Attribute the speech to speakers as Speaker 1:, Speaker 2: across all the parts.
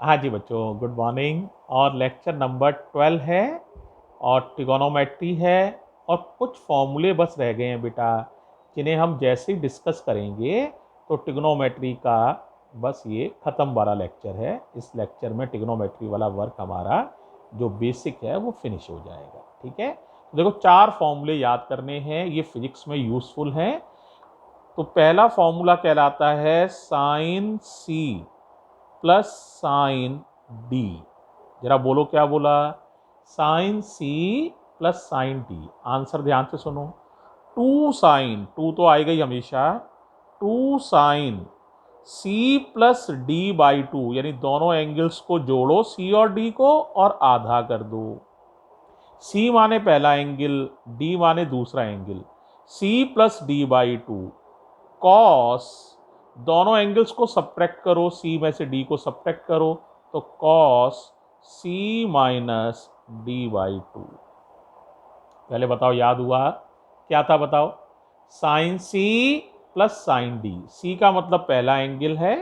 Speaker 1: हाँ जी बच्चों, good morning. और लेक्चर नंबर 12 है और ट्रिगोनोमेट्री है और कुछ फॉर्मूले बस रह गए हैं बेटा, जिन्हें हम जैसे ही डिस्कस करेंगे तो ट्रिगोनोमेट्री का बस ये ख़त्म वाला लेक्चर है। इस लेक्चर में ट्रिगोनोमेट्री वाला वर्क हमारा जो बेसिक है वो फिनिश हो जाएगा। ठीक है, तो देखो 4 फॉर्मूले याद करने हैं, ये फिजिक्स में यूजफुल हैं। तो पहला फॉर्मूला कहलाता है sine C plus sine D. जरा बोलो क्या बोला? Sine C plus sine D. Answer ध्यान से सुनो। टू साइन, टू तो आएगा ही हमेशा, two sine C plus D by two, यानी दोनों एंगल्स को जोड़ो सी और डी को और आधा कर दो। सी माने पहला एंगल, डी माने दूसरा angle, C plus D by two cos, दोनों एंगल्स को सब्ट्रैक्ट करो, सी में से डी को सब्ट्रैक्ट करो तो cos C minus D by two. पहले बताओ, याद हुआ क्या था? बताओ। Sine C plus sine D. C का मतलब पहला एंगल है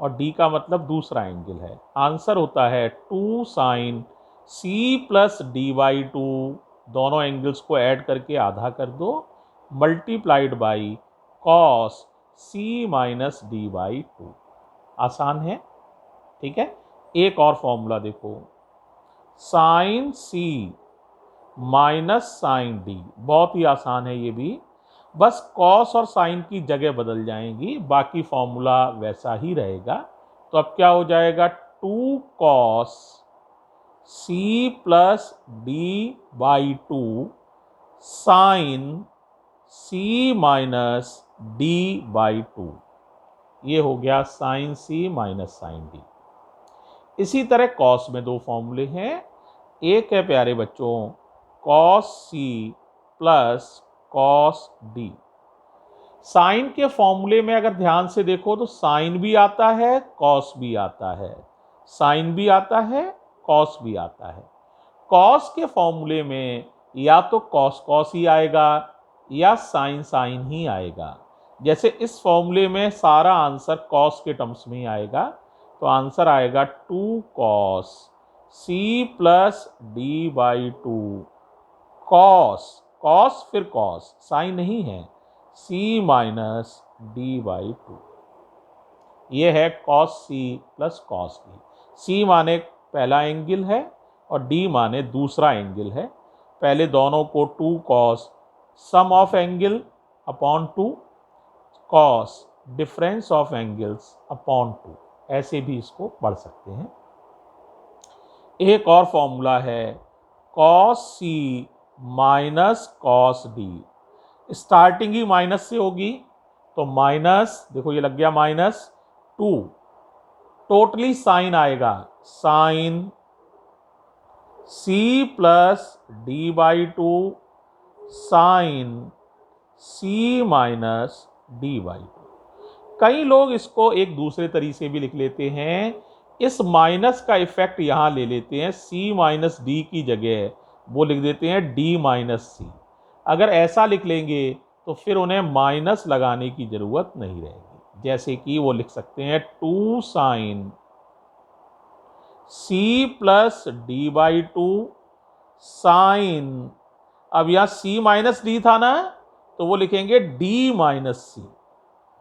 Speaker 1: और डी का मतलब दूसरा एंगल है। आंसर होता है two sine C plus D by two, दोनों एंगल्स को ऐड करके आधा कर दो, multiplied by cos C minus D by two. आसान है, ठीक है। एक और फॉर्मूला देखो, sine C minus sine D, बहुत ही आसान है ये भी, बस कॉस और साइन की जगह बदल जाएंगी, बाकी फॉर्मूला वैसा ही रहेगा। तो अब क्या हो जाएगा? Two cos C plus D by two sine C minus D by two. ये हो गया sine C minus sine D. इसी तरह कॉस में दो फॉर्मूले हैं। एक है प्यारे बच्चों cos C plus cos D. Sine के फॉर्मूले में अगर ध्यान से देखो तो साइन भी आता है, कॉस भी आता है, साइन भी आता है, कॉस भी आता है। कॉस के फॉर्मूले में या तो कॉस कॉस ही आएगा या साइन साइन ही आएगा। जैसे इस फॉर्मूले में सारा आंसर कॉस के टर्म्स में ही आएगा, तो आंसर आएगा two cos C plus D by two cos, cos फिर कॉस, साइन नहीं है, C minus D by two. ये है cos C plus cos D. C माने पहला एंगल है और डी माने दूसरा एंगल है। पहले दोनों को two cos sum of angle upon two cos difference of angles upon two, ऐसे भी इसको पढ़ सकते हैं। एक और फॉर्मूला है cos C minus cos D. Starting ही माइनस से होगी तो माइनस, देखो ये लग गया माइनस टू, टोटली साइन आएगा, sine C plus D by two sine C minus D by two. कई लोग इसको एक दूसरे तरीके से भी लिख लेते हैं, इस माइनस का इफेक्ट यहां ले लेते हैं, सी माइनस डी की जगह वो लिख देते हैं डी माइनस सी। अगर ऐसा लिख लेंगे तो फिर उन्हें माइनस लगाने की जरूरत नहीं रहेगी। जैसे कि वो लिख सकते हैं two sine C plus D by two sine, अब यहां सी माइनस डी था ना, तो वो लिखेंगे D minus C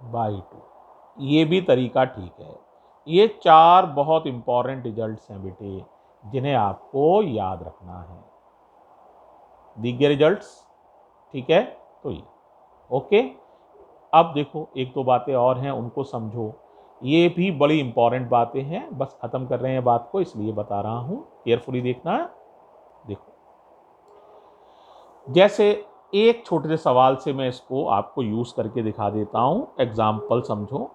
Speaker 1: by two. ये भी तरीका ठीक है। ये 4 बहुत इंपॉर्टेंट रिजल्ट्स हैं बेटे, जिन्हें आपको याद रखना है। दिख गए रिजल्ट्स? ठीक है, तो ये ओके। अब देखो एक दो बातें और हैं, उनको समझो। ये भी बड़ी इंपॉर्टेंट बातें हैं, बस खत्म कर रहे हैं बात को इसलिए बता रहा हूं, केयरफुली देखना। देखो, जैसे एक छोटे से सवाल से मैं इसको आपको यूज करके दिखा देता हूं, एग्जाम्पल समझो।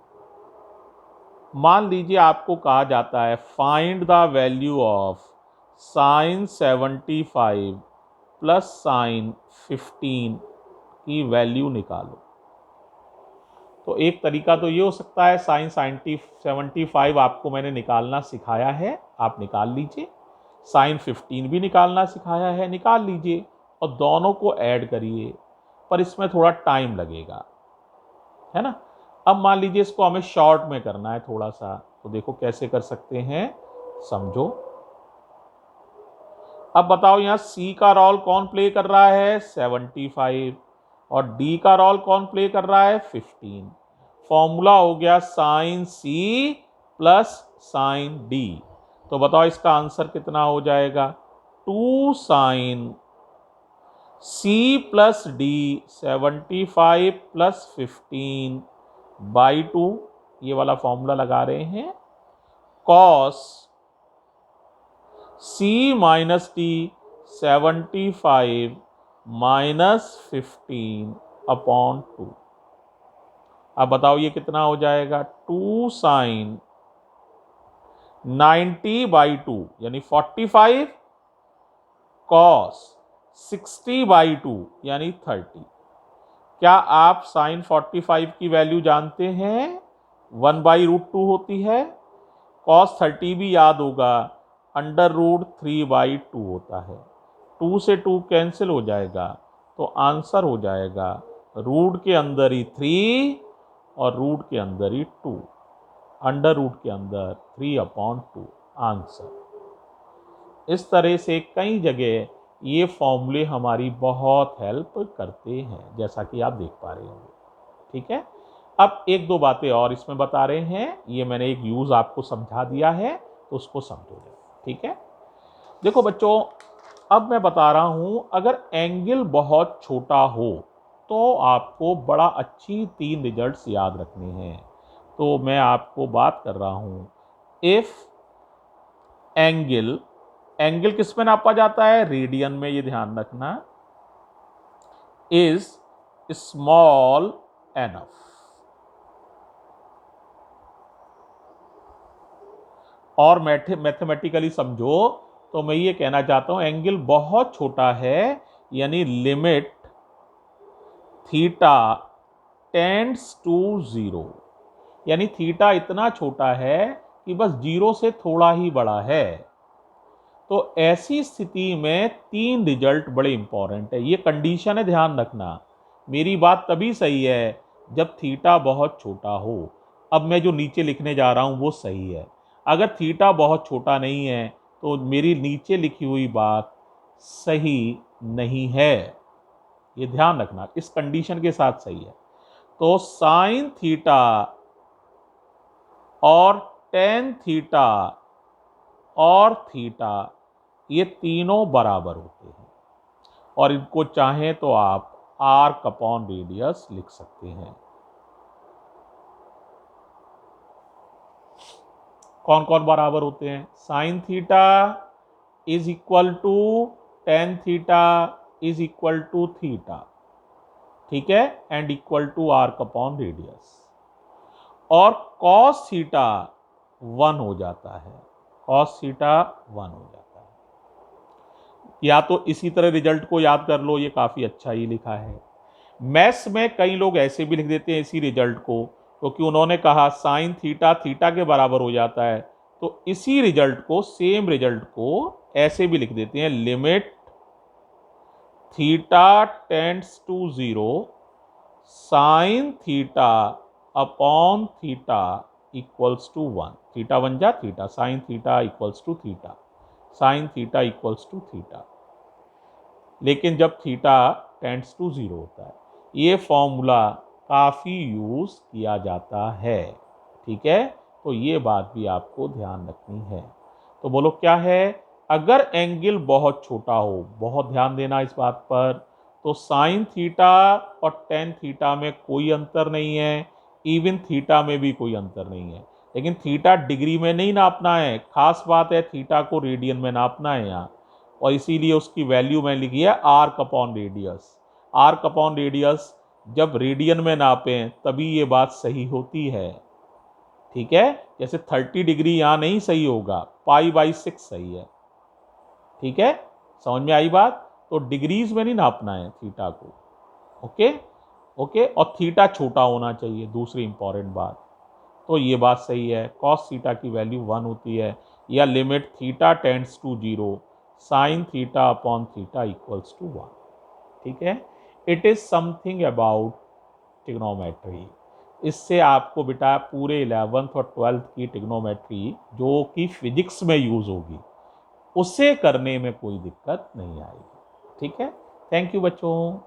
Speaker 1: मान लीजिए आपको कहा जाता है find the value of sine 75 plus sign 15 की वैल्यू निकालो। तो एक तरीका तो ये हो सकता है, साइन 75 आपको मैंने निकालना सिखाया है, आप निकाल लीजिए। साइन 15 भी निकालना सिखाया है, निकाल लीजिए और दोनों को ऐड करिए, पर इसमें थोड़ा टाइम लगेगा, है ना। अब मान लीजिए इसको हमें शॉर्ट में करना है थोड़ा सा, तो देखो कैसे कर सकते हैं। समझो। अब बताओ यहाँ C का रोल कौन प्ले कर रहा है, 75, और D का रोल कौन प्ले कर रहा है, 15। फॉर्मूला हो गया sine C plus sine D। तो बताओ इसका आंसर कितना हो जाएगा, 2 sine C plus D, 75 plus 15 by 2, ये वाला फॉर्मूला लगा रहे हैं, cos C minus D, 75 minus 15 upon 2। अब बताओ ये कितना हो जाएगा, 2 साइन 90 बाई 2 यानी 45 कॉस 60 बाई 2 यानी 30। क्या आप साइन 45 की वैल्यू जानते हैं, 1/√2 होती है। कॉस 30 भी याद होगा, √3/2 होता है। 2 से 2 कैंसिल हो जाएगा, तो आंसर हो जाएगा रूट के अंदर ही 3 और रूट के अंदर ही 2, अंडर रूट के अंदर 3/2 आंसर। इस तरह से कई जगह ये फॉर्मूले हमारी बहुत हेल्प करते हैं, जैसा कि आप देख पा रहे होंगे। ठीक है, अब एक दो बातें और इसमें बता रहे हैं, ये मैंने एक यूज आपको समझा दिया है तो उसको समझोगे। ठीक है, देखो बच्चों, अब मैं बता रहा हूं, अगर एंगल बहुत छोटा हो तो आपको बड़ा अच्छी 3 रिजल्ट्स याद रखने हैं। तो मैं आपको बात कर रहा हूं, इफ एंगल, एंगल किस में नापा जाता है, रेडियन में, ये ध्यान रखना, इज स्मॉल एनफ, और मैथमेटिकली समझो तो मैं ये कहना चाहता हूं एंगल बहुत छोटा है, यानी लिमिट थीटा टेंड्स टू 0, यानी थीटा इतना छोटा है कि बस 0 से थोड़ा ही बड़ा है। तो ऐसी स्थिति में 3 रिजल्ट बड़े इंपॉर्टेंट है, ये कंडीशन है, ध्यान रखना। मेरी बात तभी सही है जब थीटा बहुत छोटा हो। अब मैं जो नीचे लिखने जा रहा हूं वो सही है। अगर थीटा बहुत छोटा नहीं है तो मेरी नीचे लिखी हुई बात सही नहीं है, ये ध्यान रखना, इस कंडीशन के साथ सही है। तो साइन थीटा और टेन थीटा और थीटा, ये तीनों बराबर होते हैं, और इनको चाहें तो आप आर्क अपॉन रेडियस लिख सकते हैं। कौन कौन बराबर होते हैं, sine theta is equal to tan theta is equal to theta, ठीक है, and equal to arc upon radius. और कॉस थीटा 1 हो जाता है, कॉस थीटा 1 हो जाता है। या तो इसी तरह रिजल्ट को याद कर लो, ये काफी अच्छा ही लिखा है। मैथ्स में कई लोग ऐसे भी लिख देते हैं इसी रिजल्ट को, क्योंकि उन्होंने कहा साइन थीटा थीटा के बराबर हो जाता है, तो इसी रिजल्ट को, सेम रिजल्ट को ऐसे भी लिख देते हैं, limit theta tends to 0 sine theta upon theta equals to 1। Theta 1 जा theta, sine theta equals to theta, sine theta equals to theta, लेकिन जब थीटा टेंड्स टू 0 होता है। ये फॉर्मूला काफ़ी यूज़ किया जाता है, ठीक है, तो ये बात भी आपको ध्यान रखनी है। तो बोलो क्या है, अगर एंगल बहुत छोटा हो, बहुत ध्यान देना इस बात पर, तो साइन थीटा और टेन थीटा में कोई अंतर नहीं है, इवन थीटा में भी कोई अंतर नहीं है। लेकिन थीटा डिग्री में नहीं नापना है, खास बात है, थीटा को रेडियन में नापना है यहाँ, और इसीलिए उसकी वैल्यू मैं लिखी है arc upon radius. Arc upon radius जब रेडियन में नापें तभी ये बात सही होती है, ठीक है। जैसे 30 डिग्री यहाँ नहीं सही होगा, π/6 सही है, ठीक है, समझ में आई बात। तो डिग्रीज में नहीं नापना है थीटा को, ओके ओके, और थीटा छोटा होना चाहिए, दूसरी इंपॉर्टेंट बात। तो ये बात सही है, कॉस थीटा की वैल्यू 1 होती है, या limit theta tends to 0 sine theta upon theta equals to 1, ठीक है। It is something about trigonometry. इससे आपको बेटा पूरे 11th और 12th की ट्रिग्नोमेट्री जो कि फिजिक्स में यूज़ होगी उसे करने में कोई दिक्कत नहीं आएगी। ठीक है, थैंक यू बच्चों।